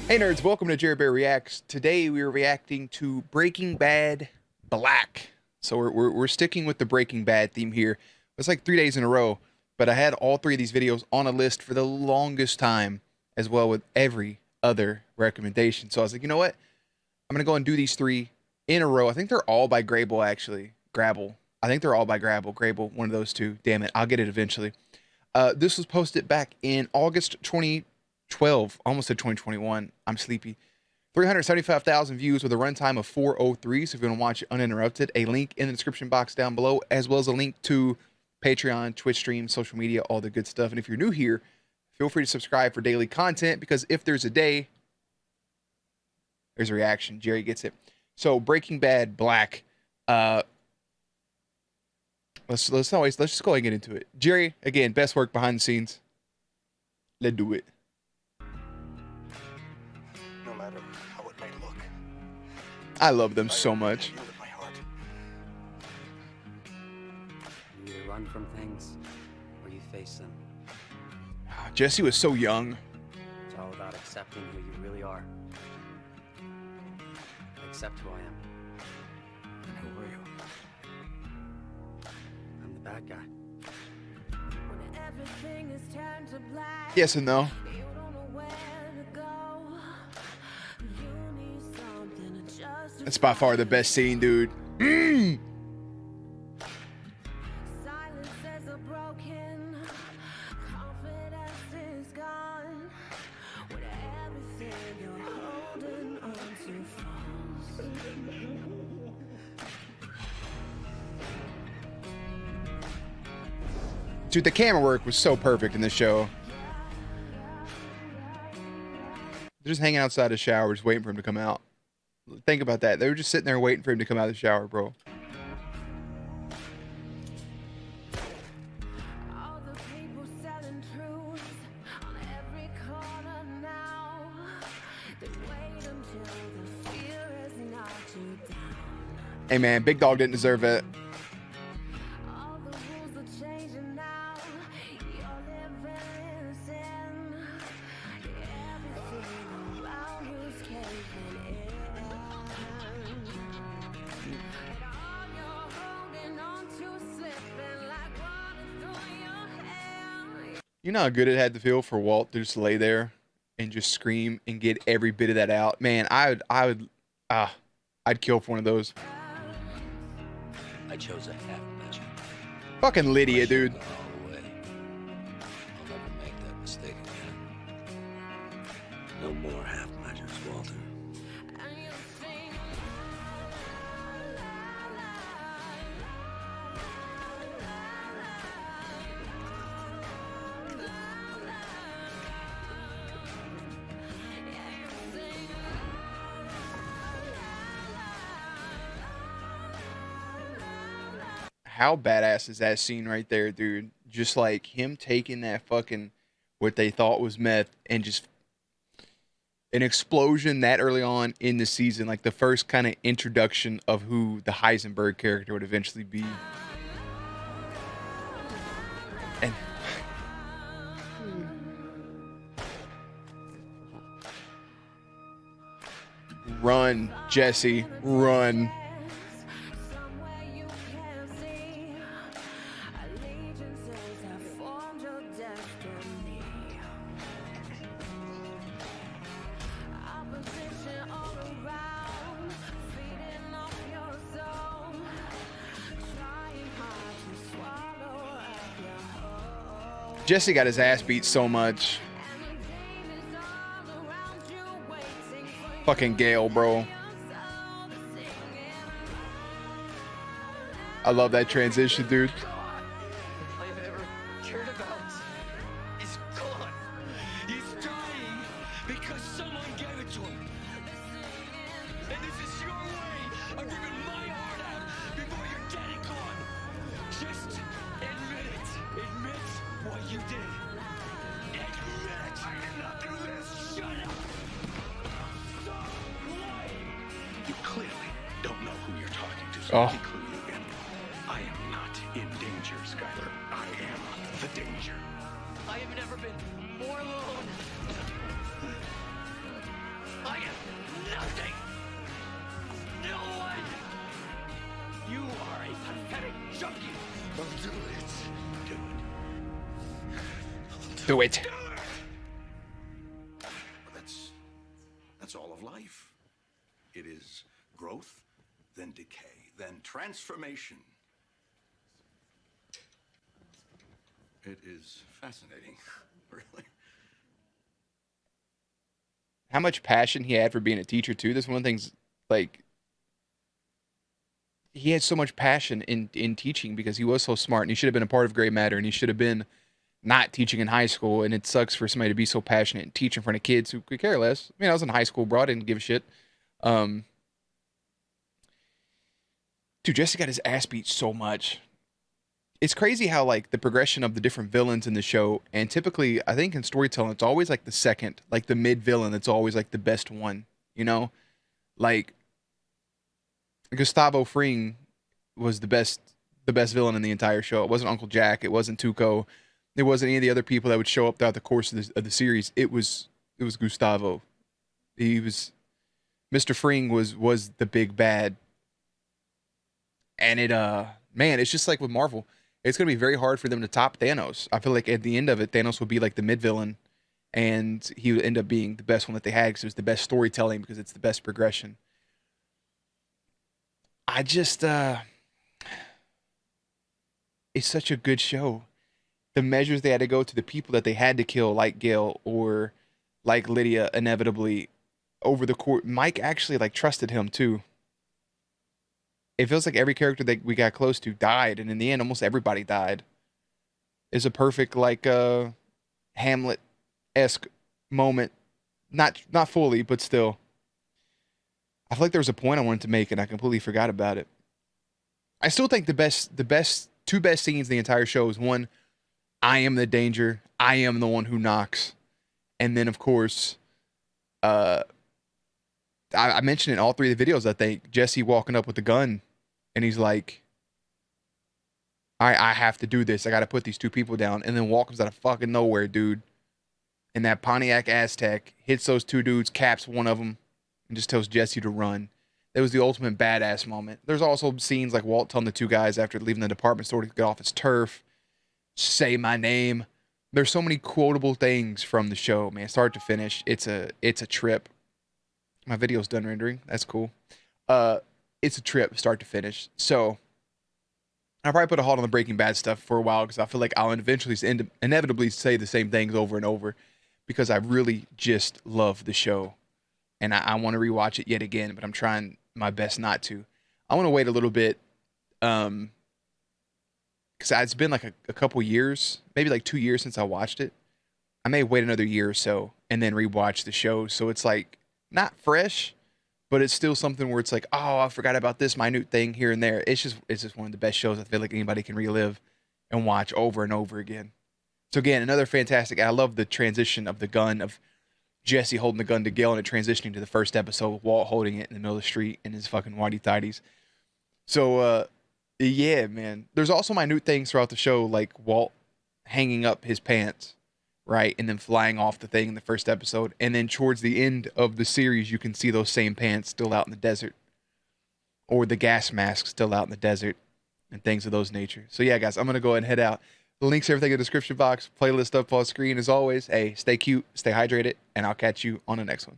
Hey nerds, welcome to Jerry Bear Reacts. Today we are reacting to Breaking Bad Black. So we're sticking with the Breaking Bad theme here. It's like 3 days in a row, but I had all three of these videos on a list for the longest time, as well with every other recommendation. So I was like, you know what? I'm gonna go and do these three in a row. I think they're all by Grable actually. Grabble. I think they're all by Grable, one of those two. Damn it, I'll get it eventually. This was posted back in August 2012, almost said 2021. I'm sleepy. 375,000 views with a runtime of 4:03. So if you want to watch it uninterrupted, a link in the description box down below, as well as a link to Patreon, Twitch stream, social media, all the good stuff. And if you're new here, feel free to subscribe for daily content, because if there's a day, there's a reaction. Jerry gets it. So Breaking Bad Black. Let's just go ahead and get into it. Jerry, again, best work behind the scenes. Let's do it. No matter how it may look, I love them so much. you with my heart. You either run from things or you face them. Jesse was so young. It's all about accepting who you really are. Accept who I am. And who are you? I'm the bad guy. Yes and no. That's by far the best scene, dude. Dude, the camera work was so perfect in this show. They're just hanging outside the shower, just waiting for him to come out. Think about that. They were just sitting there waiting for him to come out of the shower, bro. Hey man, Big Dog didn't deserve it. You know how good it had to feel for Walt to just lay there and just scream and get every bit of that out. Man, I'd kill for one of those. I chose a half measure. Fucking Lydia, dude. All the way. I'll never make that mistake again. No more half measures, Walter. How badass is that scene right there, dude? Just like him taking that fucking, what they thought was meth, and just an explosion that early on in the season, like the first kind of introduction of who the Heisenberg character would eventually be. And run, Jesse, run. Jesse got his ass beat so much. Fucking Gale, bro. I love that transition, dude. I've ever cared about is gone. He's dying because someone gave it to him. And this is your way of ripping my heart out before you're dead and gone. Just admit it. Admit what you did. Admit I did not do this. Shut up. Stop lying. You clearly don't know who you're talking to. So Oh. let me clue you in. I am not in danger, Skyler. I am the danger. I have never been more alone. I am nothing. No one. You are a pathetic junkie. I'll do it. Do it. Do it. That's all of life. It is growth, then decay, then transformation. It is fascinating, really. How much passion he had for being a teacher too. That's one of the things, like, he had so much passion in teaching because he was so smart and he should have been a part of Gray Matter and he should have been not teaching in high school. And it sucks for somebody to be so passionate and teach in front of kids who could care less. I mean, I was in high school, bro. I didn't give a shit. Dude, Jesse got his ass beat so much. It's crazy how, like, the progression of the different villains in the show, and typically, I think in storytelling, it's always, like, the second, like, the mid-villain that's always, like, the best one, you know? Like, Gustavo Fring was the best villain in the entire show. It wasn't Uncle Jack. It wasn't Tuco. It wasn't any of the other people that would show up throughout the course of the series. It was Gustavo. He was... Mr. Fring was the big bad. And it, man, it's just like with Marvel. It's going to be very hard for them to top Thanos. I feel like at the end of it, Thanos would be like the mid-villain, and he would end up being the best one that they had because it was the best storytelling, because it's the best progression. I just, it's such a good show. The measures they had to go to, the people that they had to kill, like Gale or like Lydia, inevitably, over the court. Mike actually, like, trusted him, too. It feels like every character that we got close to died, and in the end, almost everybody died. It's a perfect, like, Hamlet-esque moment. Not fully, but still. I feel like there was a point I wanted to make, and I completely forgot about it. I still think the two best scenes in the entire show is, one, I am the danger. I am the one who knocks. And then, of course, I mentioned in all three of the videos, I think, Jesse walking up with the gun, and he's like, I have to do this. I got to put these two people down. And then Walt comes out of fucking nowhere, dude. And that Pontiac Aztec hits those two dudes, caps one of them, and just tells Jesse to run. That was the ultimate badass moment. There's also scenes like Walt telling the two guys after leaving the department store to get off his turf, say my name. There's so many quotable things from the show, man, start to finish. It's a trip. My video's done rendering. That's cool. It's a trip, start to finish. So I'll probably put a halt on the Breaking Bad stuff for a while because I feel like I'll eventually inevitably say the same things over and over because I really just love the show. And I want to rewatch it yet again, but I'm trying my best not to. I want to wait a little bit because it's been like a couple years, maybe like 2 years since I watched it. I may wait another year or so and then rewatch the show. So it's like not fresh, but it's still something where it's like, oh, I forgot about this minute thing here and there. It's just one of the best shows I feel like anybody can relive and watch over and over again. So again, another fantastic. I love the transition of the gun, of Jesse holding the gun to Gale and it transitioning to the first episode with Walt holding it in the middle of the street in his fucking whitey tighties. So yeah, man. There's also minute things throughout the show, like Walt hanging up his pants, right? And then flying off the thing in the first episode. And then towards the end of the series, you can see those same pants still out in the desert. Or the gas mask still out in the desert. And things of those nature. So yeah, guys, I'm going to go ahead and head out. The links, everything in the description box. Playlist up on screen as always. Hey, stay cute, stay hydrated, and I'll catch you on the next one.